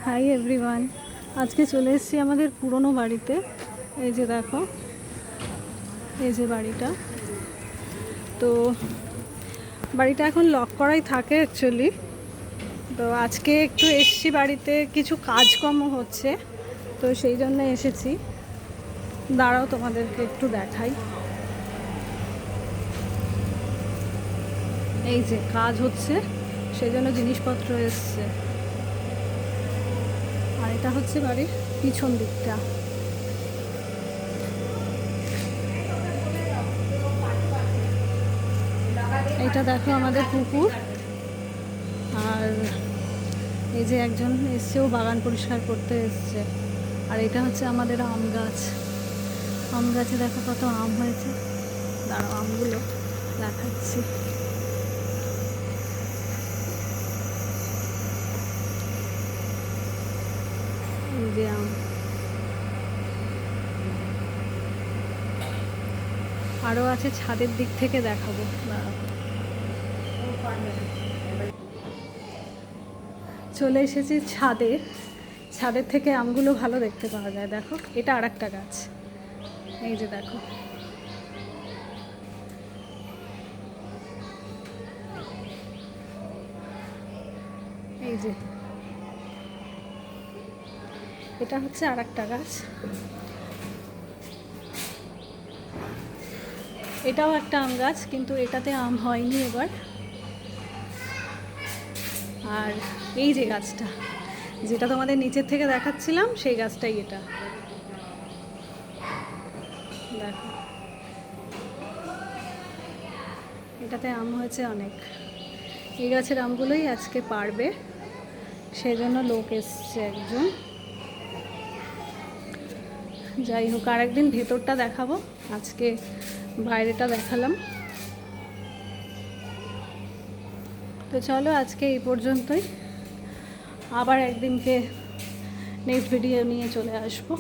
Hi everyone, আজকে চলে এসেছি আমাদের পুরনো বাড়িতে। এই যে দেখো, এই যে বাড়িটা। তো বাড়িটা এখন লক করাই থাকে অ্যাকচুয়ালি। তো আজকে একটু এসেছি, বাড়িতে কিছু কাজকর্ম হচ্ছে, তো সেই জন্য এসেছি। দাঁড়াও তোমাদেরকে একটু দেখাই। এই যে কাজ হচ্ছে, সেই জন্য জিনিসপত্র এসছে। আর এটা হচ্ছে বাড়ির পিছন দিকটা। এটা দেখো আমাদের পুকুর। আর এই যে একজন এসছেও বাগান পরিষ্কার করতে এসছে। আর এটা হচ্ছে আমাদের আম গাছ। আম গাছে দেখো কত আম হয়েছে। দাঁড়াও আমগুলো দেখাচ্ছি। এই যে আম। আরও আছে, ছাদের দিক থেকে দেখাবো। দাঁড়াও, চলে এসেছি ছাদে। ছাদের থেকে আমগুলো ভালো দেখতে পাওয়া যায়। দেখো, এটা আর একটা গাছ। এই যে দেখো, এই যে এটা হচ্ছে আর একটা গাছ। এটাও একটা আম গাছ, কিন্তু এটাতে আম হয়নি এবার। আর এই যে গাছটা, যেটা তোমাদের নিচের থেকে দেখাচ্ছিলাম, সেই গাছটাই এটা। দেখো, এটাতে আম হয়েছে অনেক। এই গাছের আমগুলোই আজকে পারবে, সেই জন্য লোক এসছে একজন। যাই হোক, আর একদিন ভেতরটা দেখাবো, আজকে বাইরেটা দেখালাম। তো চলো, আজকে এই পর্যন্তই। আবার একদিনকে নেক্সট ভিডিও নিয়ে চলে আসবো।